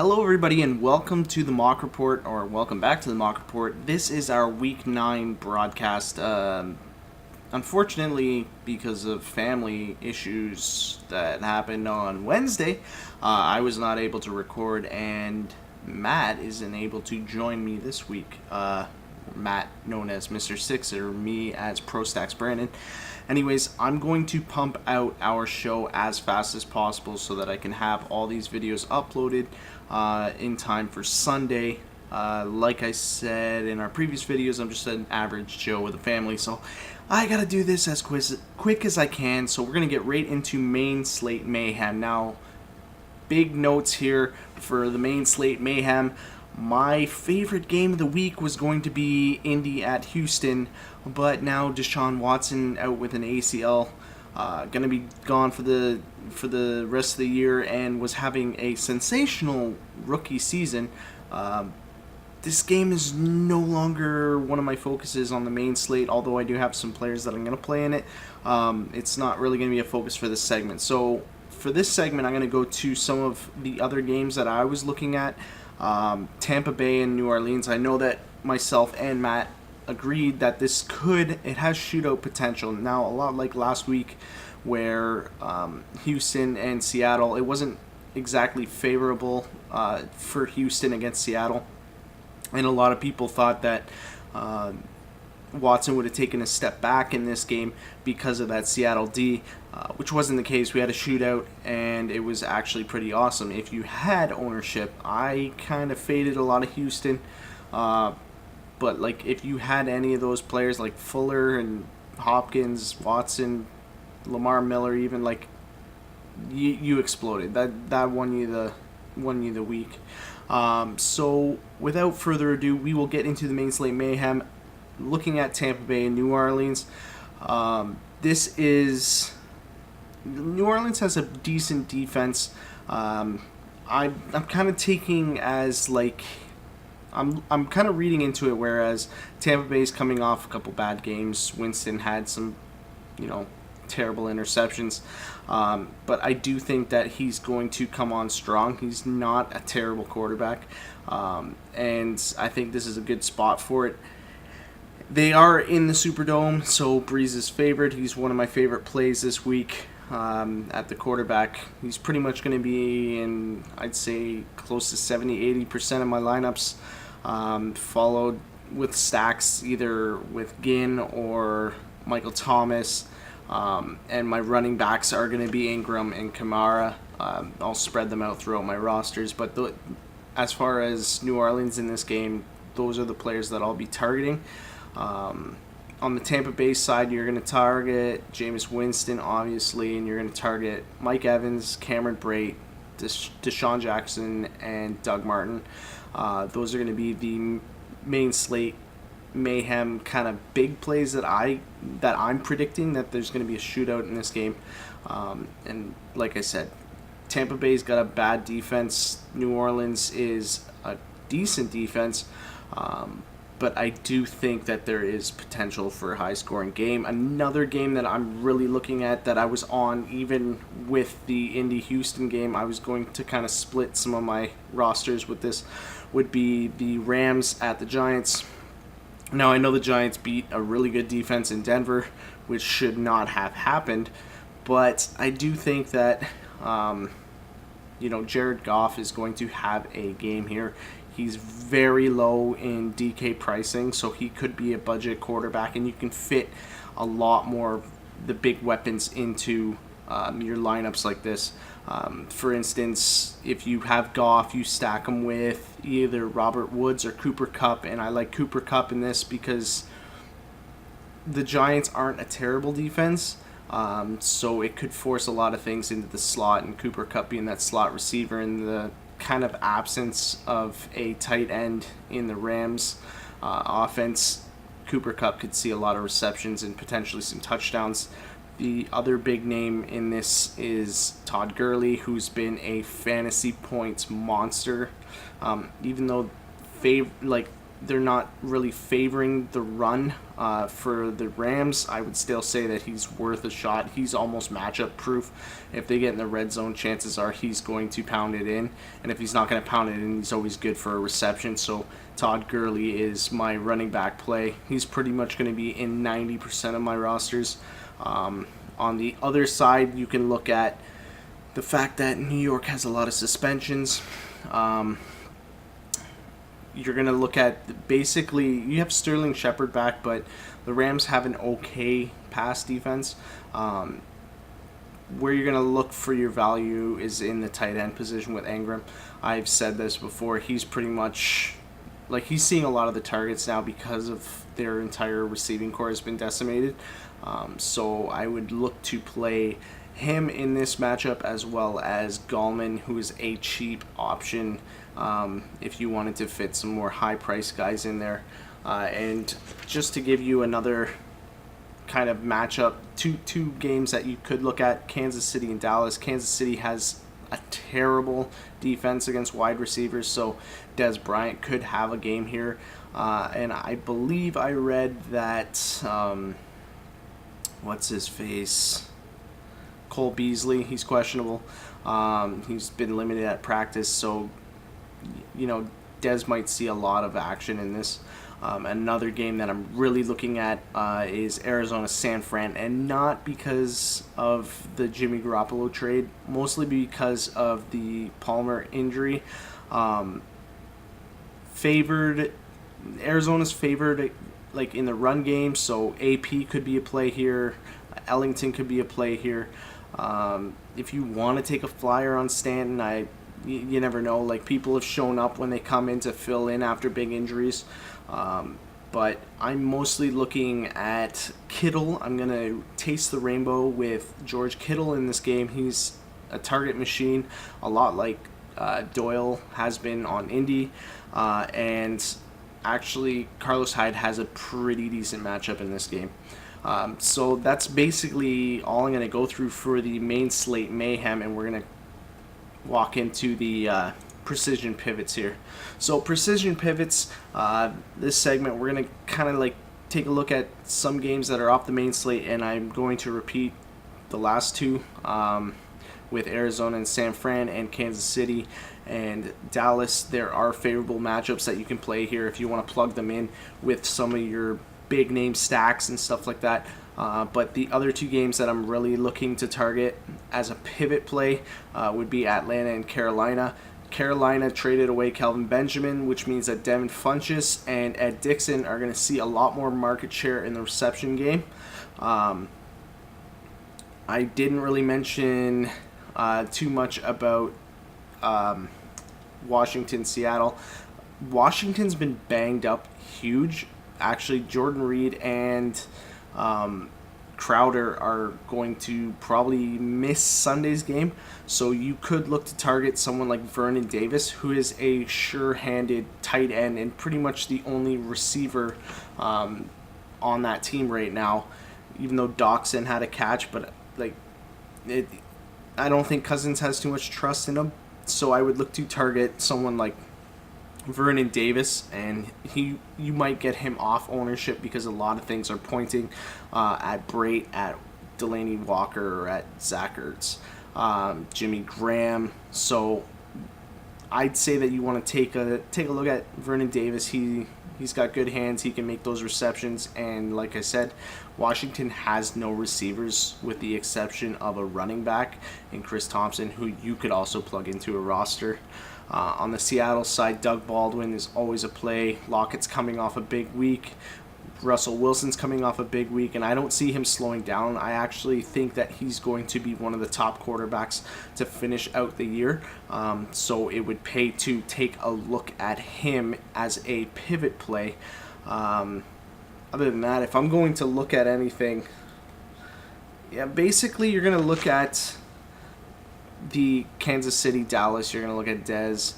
Hello, everybody, and welcome to the Mock Report, or welcome back to the Mock Report. This is our Week 9 broadcast. Unfortunately, because of family issues that happened on Wednesday, I was not able to record, and Matt isn't able to join me this week. Matt, known as Mr. Sixer, me as ProStacks Brandon. Anyways, I'm going to pump out our show as fast as possible so that I can have all these videos uploaded in time for Sunday. Like I said in our previous videos, I'm just an average Joe with a family, so I gotta do this as quick as I can. So we're gonna get right into Main Slate Mayhem. Now, big notes here for the Main Slate Mayhem. My favorite game of the week was going to be Indy at Houston, but now Deshaun Watson out with an ACL, going to be gone for the rest of the year, and was having a sensational rookie season. This game is no longer one of my focuses on the main slate, although I do have some players that I'm going to play in it. It's not really going to be a focus for this segment. So for this segment, I'm going to go to some of the other games that I was looking at. Tampa Bay and New Orleans. I know that myself and Matt agreed that it has shootout potential. Now, a lot like last week where Houston and Seattle, it wasn't exactly favorable for Houston against Seattle. And a lot of people thought that Watson would have taken a step back in this game because of that Seattle D, which wasn't the case. We had a shootout, and it was actually pretty awesome. If you had ownership, I kind of faded a lot of Houston, but like if you had any of those players like Fuller and Hopkins, Watson, Lamar Miller, even, like you exploded. That won you the week. So without further ado, we will get into the Main Slate Mayhem. Looking at Tampa Bay and New Orleans, New Orleans has a decent defense. I'm kind of taking as like I'm kind of reading into it, whereas Tampa Bay's coming off a couple bad games. Winston had some, terrible interceptions, but I do think that he's going to come on strong. He's not a terrible quarterback, and I think this is a good spot for it. They are in the Superdome, so Breeze is favored. He's one of my favorite plays this week at the quarterback. He's pretty much going to be in, I'd say, close to 70-80% of my lineups, followed with stacks either with Ginn or Michael Thomas, and my running backs are going to be Ingram and Kamara. I'll spread them out throughout my rosters, but as far as New Orleans in this game, those are the players that I'll be targeting. On the Tampa Bay side, you're going to target Jameis Winston, obviously, and you're going to target Mike Evans, Cameron Brate, Deshaun Jackson, and Doug Martin. Those are going to be the Main Slate Mayhem kind of big plays that I'm predicting that there's going to be a shootout in this game. And like I said, Tampa Bay's got a bad defense. New Orleans is a decent defense. But I do think that there is potential for a high-scoring game. Another game that I'm really looking at that I was on even with the Indy-Houston game, I was going to kind of split some of my rosters with this, would be the Rams at the Giants. Now, I know the Giants beat a really good defense in Denver, which should not have happened, but I do think that, Jared Goff is going to have a game here. He's very low in DK pricing, so he could be a budget quarterback, and you can fit a lot more of the big weapons into your lineups like this. For instance, if you have Goff, you stack him with either Robert Woods or Cooper Kupp, and I like Cooper Kupp in this because the Giants aren't a terrible defense, so it could force a lot of things into the slot, and Cooper Kupp being that slot receiver in the kind of absence of a tight end in the Rams offense, Cooper Kupp could see a lot of receptions and potentially some touchdowns. The other big name in this is Todd Gurley, who's been a fantasy points monster. Even though they're not really favoring the run for the Rams, I would still say that he's worth a shot. He's almost matchup proof. If they get in the red zone, chances are he's going to pound it in. And if he's not going to pound it in, he's always good for a reception. So Todd Gurley is my running back play. He's pretty much going to be in 90% of my rosters. On the other side, you can look at the fact that New York has a lot of suspensions. You're going to look at basically, you have Sterling Shepard back, but the Rams have an okay pass defense. Where you're going to look for your value is in the tight end position with Ingram. I've said this before. He's pretty much, like, he's seeing a lot of the targets now because of their entire receiving core has been decimated. So I would look to play him in this matchup, as well as Gallman, who is a cheap option if you wanted to fit some more high-priced guys in there. And just to give you another kind of matchup, two games that you could look at, Kansas City and Dallas. Kansas City has a terrible defense against wide receivers, so Des Bryant could have a game here. And I believe I read that, what's his face? Cole Beasley, he's questionable. He's been limited at practice, so Dez might see a lot of action in this. Another game that I'm really looking at is Arizona-San Fran, and not because of the Jimmy Garoppolo trade, mostly because of the Palmer injury. Arizona's favored like in the run game, so AP could be a play here. Ellington could be a play here. If you want to take a flyer on Stanton, you never know. Like, people have shown up when they come in to fill in after big injuries. But I'm mostly looking at Kittle. I'm going to taste the rainbow with George Kittle in this game. He's a target machine, a lot like Doyle has been on Indy. And actually, Carlos Hyde has a pretty decent matchup in this game. So that's basically all I'm going to go through for the Main Slate Mayhem, and we're going to walk into the precision pivots here. So precision pivots, this segment, we're going to kind of like take a look at some games that are off the main slate, and I'm going to repeat the last two with Arizona and San Fran and Kansas City and Dallas. There are favorable matchups that you can play here if you want to plug them in with some of your big name stacks and stuff like that. But the other two games that I'm really looking to target as a pivot play would be Atlanta and Carolina. Carolina traded away Kelvin Benjamin, which means that Devin Funchess and Ed Dixon are going to see a lot more market share in the reception game. I didn't really mention too much about Washington, Seattle. Washington's been banged up huge. Actually, Jordan Reed and Crowder are going to probably miss Sunday's game, so you could look to target someone like Vernon Davis, who is a sure-handed tight end and pretty much the only receiver on that team right now, even though Doxson had a catch, but I don't think Cousins has too much trust in him, so I would look to target someone like Vernon Davis, and you might get him off ownership because a lot of things are pointing at Brait, at Delaney Walker, or at Zach Ertz, Jimmy Graham. So I'd say that you want to take a look at Vernon Davis. He's got good hands. He can make those receptions, and like I said, Washington has no receivers with the exception of a running back in Chris Thompson, who you could also plug into a roster. On the Seattle side, Doug Baldwin is always a play. Lockett's coming off a big week. Russell Wilson's coming off a big week, and I don't see him slowing down. I actually think that he's going to be one of the top quarterbacks to finish out the year. So it would pay to take a look at him as a pivot play. Other than that, if I'm going to look at anything, basically you're going to look at the Kansas City, Dallas. You're going to look at Dez.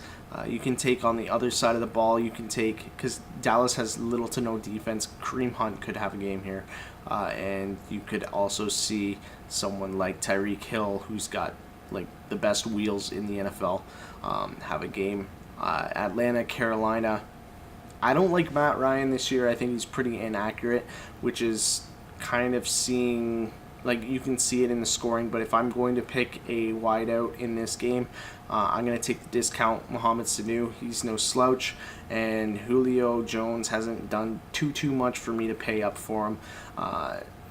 You can take on the other side of the ball. You can take, because Dallas has little to no defense, Kareem Hunt could have a game here. And you could also see someone like Tyreek Hill, who's got like the best wheels in the NFL, have a game. Atlanta, Carolina. I don't like Matt Ryan this year. I think he's pretty inaccurate, which is kind of seeing, like, you can see it in the scoring. But if I'm going to pick a wideout in this game, I'm going to take the discount Mohamed Sanu. He's no slouch, and Julio Jones hasn't done too much for me to pay up for him,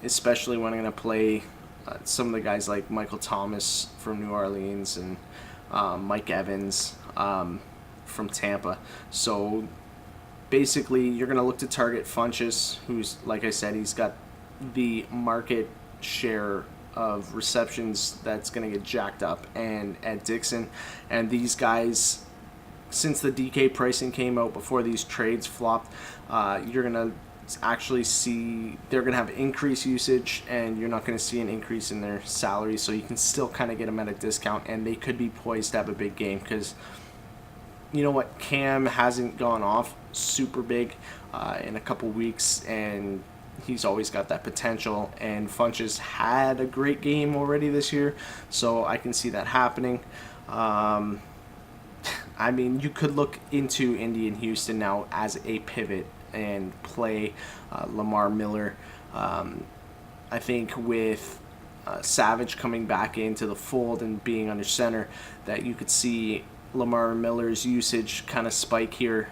especially when I'm going to play some of the guys like Michael Thomas from New Orleans and Mike Evans from Tampa. So basically, you're going to look to target Funchess, who's, like I said, he's got the market share of receptions that's going to get jacked up, and Ed Dixon. And these guys, since the DK pricing came out before these trades flopped, you're going to actually see they're going to have increased usage, and you're not going to see an increase in their salary, so you can still kind of get them at a discount, and they could be poised to have a big game because, you know what, Cam hasn't gone off super big in a couple weeks, and he's always got that potential, and Funchess had a great game already this year, so I can see that happening. I mean, you could look into Indy and Houston now as a pivot and play Lamar Miller. I think with Savage coming back into the fold and being under center, that you could see Lamar Miller's usage kind of spike here,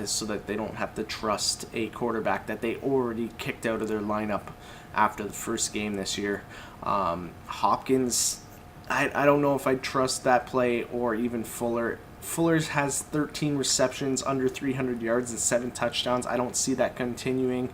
so that they don't have to trust a quarterback that they already kicked out of their lineup after the first game this year. Hopkins, I don't know if I'd trust that play, or even Fuller. Fuller's has 13 receptions, under 300 yards, and 7 touchdowns. I don't see that continuing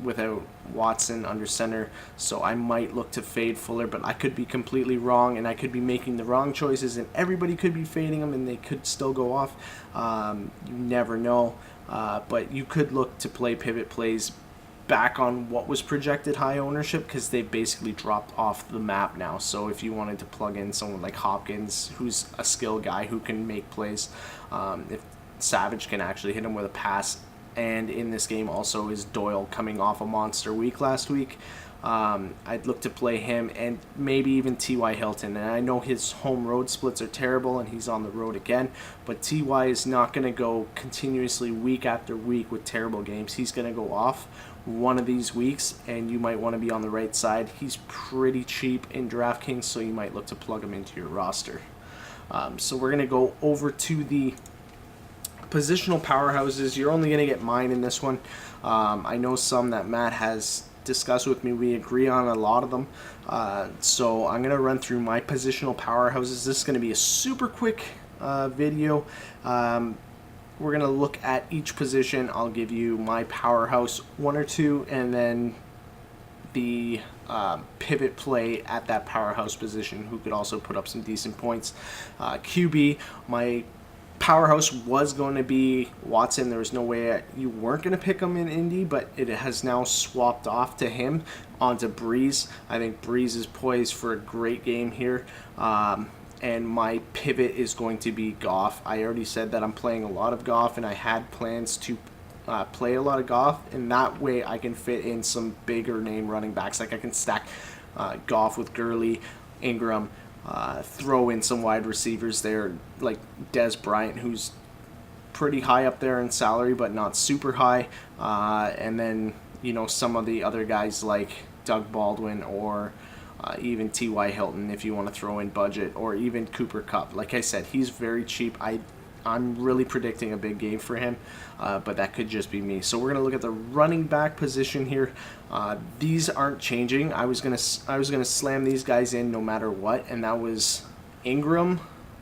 without Watson under center, so I might look to fade Fuller, but I could be completely wrong, and I could be making the wrong choices, and everybody could be fading them, and they could still go off. You never know, but you could look to play pivot plays back on what was projected high ownership, because they basically dropped off the map now. So if you wanted to plug in someone like Hopkins, who's a skill guy who can make plays, if Savage can actually hit him with a pass, and in this game also is Doyle coming off a monster week last week, I'd look to play him, and maybe even T.Y. Hilton. And I know his home road splits are terrible, and he's on the road again, but T.Y. is not going to go continuously week after week with terrible games. He's going to go off one of these weeks, and you might want to be on the right side. He's pretty cheap in Draftkings, so you might look to plug him into your roster. So we're going to go over to the positional powerhouses. You're only going to get mine in this one. I know some that Matt has discussed with me. We agree on a lot of them. So I'm going to run through my positional powerhouses. This is going to be a super quick video. We're going to look at each position. I'll give you my powerhouse 1 or 2, and then the pivot play at that powerhouse position who could also put up some decent points. QB, my powerhouse was going to be Watson. There was no way you weren't going to pick him in Indy, but it has now swapped off to him onto Breeze. I think Breeze is poised for a great game here. And my pivot is going to be Goff. I already said that I'm playing a lot of Goff, and I had plans to play a lot of Goff, and that way I can fit in some bigger name running backs. Like I can stack Goff with Gurley, Ingram, throw in some wide receivers there, like Dez Bryant, who's pretty high up there in salary, but not super high. And then, you know, some of the other guys like Doug Baldwin or even T.Y. Hilton if you want to throw in budget, or even Cooper Kupp. Like I said, he's very cheap. I'm really predicting a big game for him, but that could just be me. So we're gonna look at the running back position here. These aren't changing. I was gonna slam these guys in no matter what, and that was Ingram.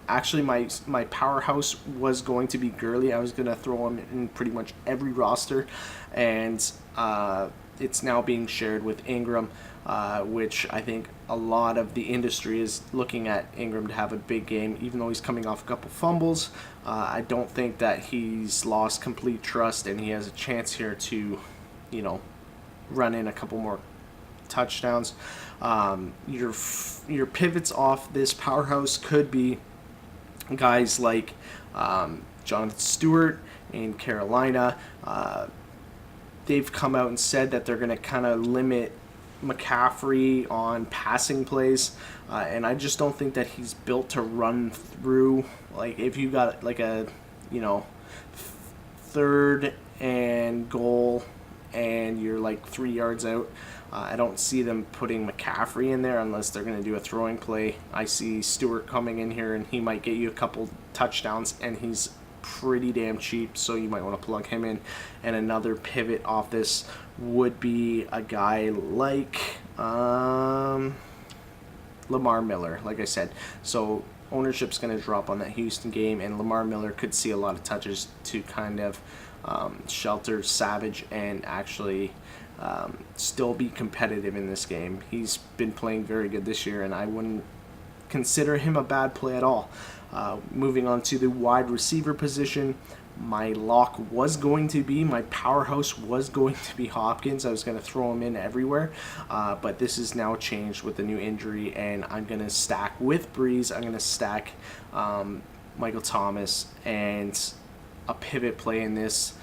Actually, my powerhouse was going to be Gurley. I was gonna throw him in pretty much every roster, and it's now being shared with Ingram, which I think a lot of the industry is looking at Ingram to have a big game, even though he's coming off a couple fumbles. I don't think that he's lost complete trust, and he has a chance here to, you know, run in a couple more touchdowns. Your pivots off this powerhouse could be guys like Jonathan Stewart in Carolina. They've come out and said that they're going to kind of limit McCaffrey on passing plays, and I just don't think that he's built to run through. Like if you got like a, you know, third and goal and you're like 3 yards out, I don't see them putting McCaffrey in there unless they're going to do a throwing play. I see Stewart coming in here, and he might get you a couple touchdowns, and he's pretty damn cheap, so you might want to plug him in. And another pivot off this would be a guy like Lamar Miller, like I said. So ownership's going to drop on that Houston game, and Lamar Miller could see a lot of touches to kind of shelter Savage and actually still be competitive in this game. He's been playing very good this year, and I wouldn't consider him a bad play at all. Moving on to the wide receiver position, my lock was going to be, my powerhouse was going to be Hopkins. I was going to throw him in everywhere, but this is now changed with the new injury, and I'm going to stack with Breeze. I'm going to stack Michael Thomas, and a pivot play in this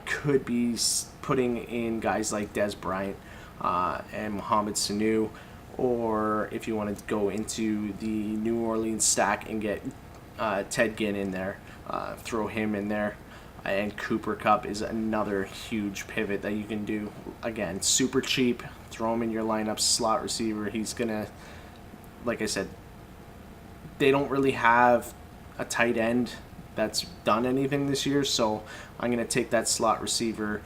could be putting in guys like Des Bryant and Mohamed Sanu, or if you want to go into the New Orleans stack and get Ted Ginn in there, throw him in there. And Cooper Kupp is another huge pivot that you can do. Again, super cheap. Throw him in your lineup, slot receiver. He's going to, like I said, they don't really have a tight end that's done anything this year, so I'm going to take that slot receiver.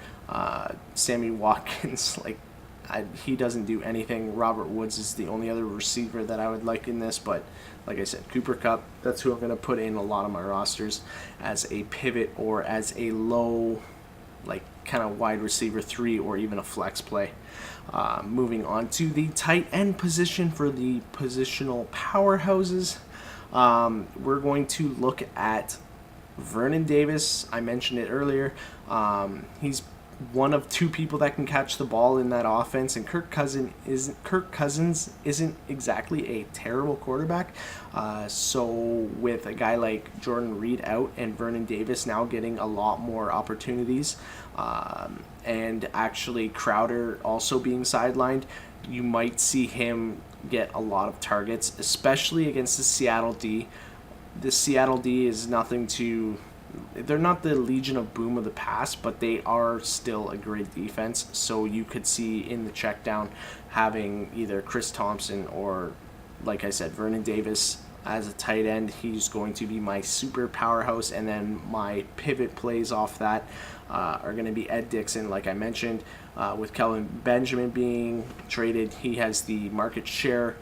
Sammy Watkins, he doesn't do anything. Robert Woods is the only other receiver that I would like in this, but like I said, Cooper Kupp, that's who I'm going to put in a lot of my rosters as a pivot or as a low, kind of wide receiver 3 or even a flex play. Moving on to the tight end position for the positional powerhouses, we're going to look at Vernon Davis. I mentioned it earlier. He's one of 2 people that can catch the ball in that offense, and Kirk Cousins isn't exactly a terrible quarterback. So with a guy like Jordan Reed out and Vernon Davis now getting a lot more opportunities, and actually Crowder also being sidelined, you might see him get a lot of targets, especially against the Seattle D. The Seattle D is nothing to... They're not the Legion of Boom of the past, but they are still a great defense. So you could see in the check down having either Chris Thompson or, like I said, Vernon Davis as a tight end. He's going to be my super powerhouse, and then my pivot plays off that are going to be Ed Dixon, like I mentioned. With Kelvin Benjamin being traded, he has the market share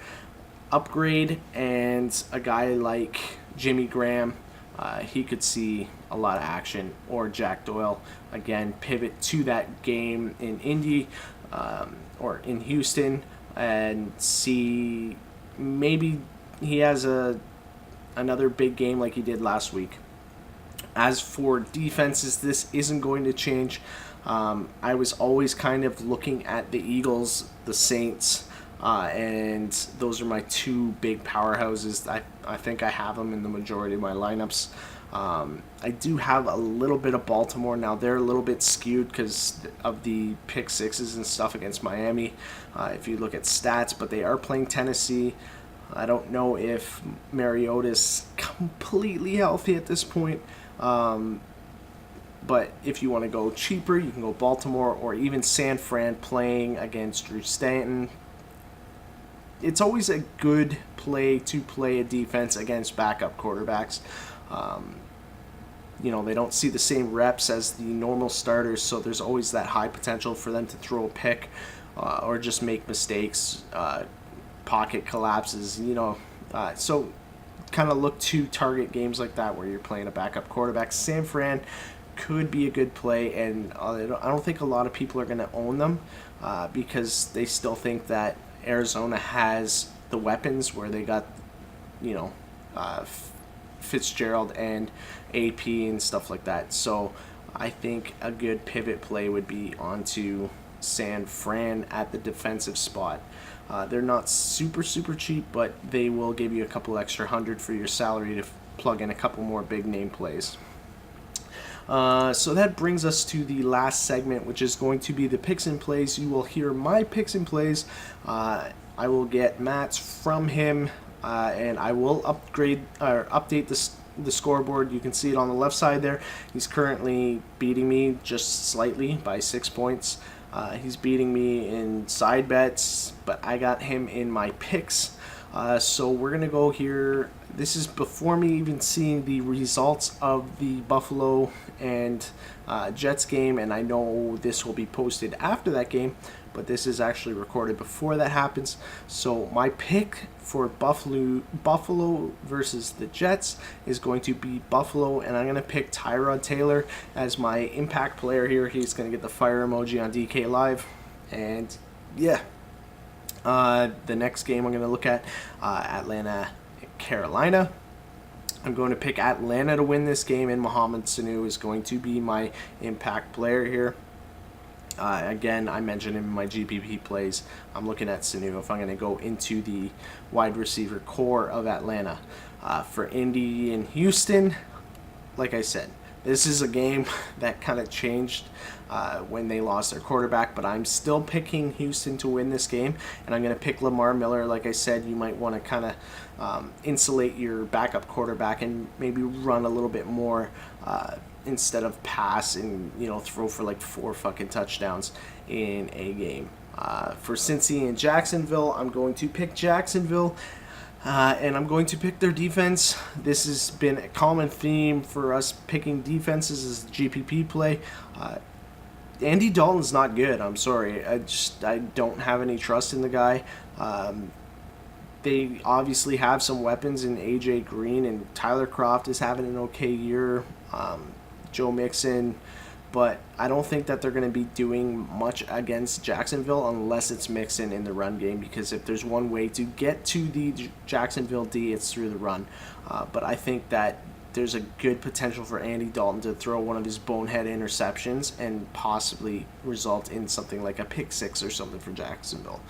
upgrade, and a guy like Jimmy Graham, he could see a lot of action, or Jack Doyle, again, pivot to that game in Indy or in Houston, and see maybe he has another big game like he did last week. As for defenses, this isn't going to change. I was always kind of looking at the Eagles, the Saints, and those are my 2 big powerhouses. I think I have them in the majority of my lineups. I do have a little bit of Baltimore. Now, they're a little bit skewed because of the pick sixes and stuff against Miami, if you look at stats, but they are playing Tennessee. I don't know if Mariota's completely healthy at this point. But if you want to go cheaper, you can go Baltimore or even San Fran playing against Drew Stanton. It's always a good play to play a defense against backup quarterbacks. They don't see the same reps as the normal starters, so there's always that high potential for them to throw a pick or just make mistakes, pocket collapses, so kind of look to target games like that where you're playing a backup quarterback. San Fran could be a good play, and I don't think a lot of people are going to own them because they still think that Arizona has the weapons where they got, Fitzgerald and AP and stuff like that. So I think a good pivot play would be onto San Fran at the defensive spot. They're not super cheap, but they will give you a couple extra $100 for your salary to plug in a couple more big name plays. So that brings us to the last segment, which is going to be the picks and plays. You will hear my picks and plays. I will get Matt's from him, and I will update the scoreboard. You can see it on the left side there. He's currently beating me just slightly by 6 points. He's beating me in side bets, but I got him in my picks. So we're going to go here. This is before me even seeing the results of the Buffalo and Jets game, and I know this will be posted after that game, but this is actually recorded before that happens. So my pick for Buffalo versus the Jets is going to be Buffalo, and I'm going to pick Tyrod Taylor as my impact player here. He's going to get the fire emoji on DK Live, and yeah. The next game I'm going to look at, Atlanta, Carolina. I'm going to pick Atlanta to win this game, and Mohamed Sanu is going to be my impact player here. Again, I mentioned in my GPP plays, I'm looking at Sanu if I'm going to go into the wide receiver core of Atlanta. For Indy and Houston, like I said, this is a game that kind of changed when they lost their quarterback, but I'm still picking Houston to win this game, and I'm going to pick Lamar Miller. Like I said, you might want to kind of insulate your backup quarterback and maybe run a little bit more instead of pass and throw for like 4 fucking touchdowns in a game. For Cincy and Jacksonville, I'm going to pick Jacksonville. And I'm going to pick their defense. This has been a common theme for us picking defenses as GPP play. Andy Dalton's not good. I'm sorry. I don't have any trust in the guy. They obviously have some weapons in AJ Green, and Tyler Kroft is having an okay year. Joe Mixon. But I don't think that they're going to be doing much against Jacksonville unless it's Mixon in the run game, because if there's one way to get to the Jacksonville D, it's through the run. But I think that there's a good potential for Andy Dalton to throw one of his bonehead interceptions and possibly result in something like a pick six or something for Jacksonville.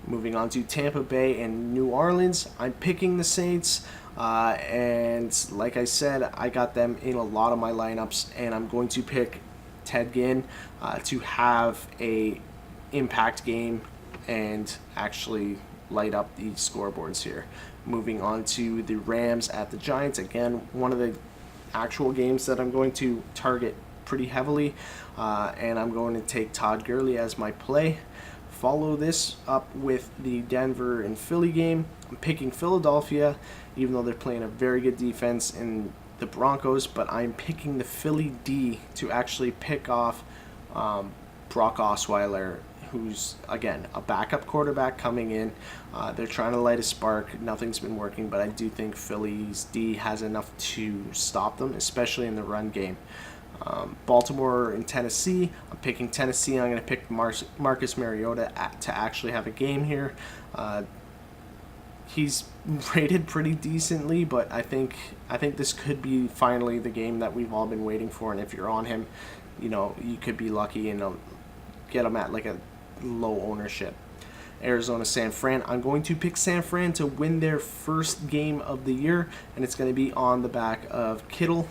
Moving on to Tampa Bay and New Orleans, I'm picking the Saints. And like I said, I got them in a lot of my lineups, and I'm going to pick Ted Ginn to have a impact game and actually light up the scoreboards here. Moving on to the Rams at the Giants. Again, one of the actual games that I'm going to target pretty heavily, and I'm going to take Todd Gurley as my play. Follow this up with the Denver and Philly game. I'm picking Philadelphia, even though they're playing a very good defense in the Broncos, but I'm picking the Philly D to actually pick off Brock Osweiler, who's, again, a backup quarterback coming in. They're trying to light a spark. Nothing's been working, but I do think Philly's D has enough to stop them, especially in the run game. Baltimore and Tennessee. I'm picking Tennessee. I'm going to pick Marcus Mariota to actually have a game here. He's rated pretty decently, but I think this could be finally the game that we've all been waiting for. And if you're on him, you could be lucky and get him at like a low ownership. Arizona, San Fran. I'm going to pick San Fran to win their first game of the year, and it's going to be on the back of Kittle.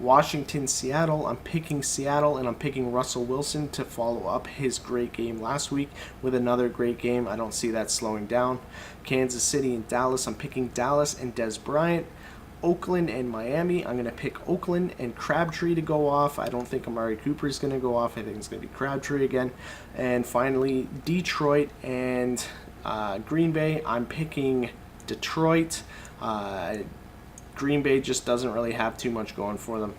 Washington, Seattle. I'm picking Seattle, and I'm picking Russell Wilson to follow up his great game last week with another great game. I don't see that slowing down. Kansas City and Dallas. I'm picking Dallas and Des Bryant. Oakland and Miami. I'm going to pick Oakland and Crabtree to go off. I don't think Amari Cooper is going to go off. I think it's going to be Crabtree again. And finally, Detroit and Green Bay. I'm picking Detroit. Green Bay just doesn't really have too much going for them.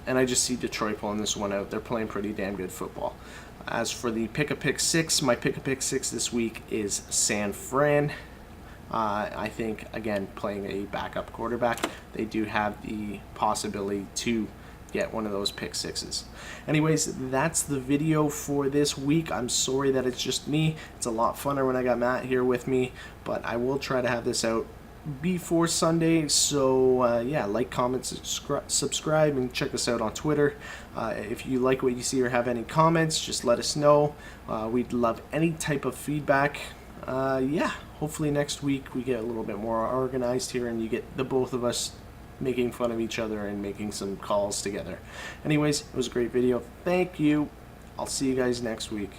And I just see Detroit pulling this one out. They're playing pretty damn good football. As for the pick six, my pick six this week is San Fran. I think, again, playing a backup quarterback, they do have the possibility to get one of those pick sixes. Anyways, that's the video for this week. I'm sorry that it's just me. It's a lot funner when I got Matt here with me, but I will try to have this out before Sunday. So yeah, like, comment, subscribe, and check us out on Twitter. If you like what you see or have any comments, just let us know. We'd love any type of feedback. Yeah, hopefully next week we get a little bit more organized here and you get the both of us making fun of each other and making some calls together. Anyways, it was a great video. Thank you. I'll see you guys next week.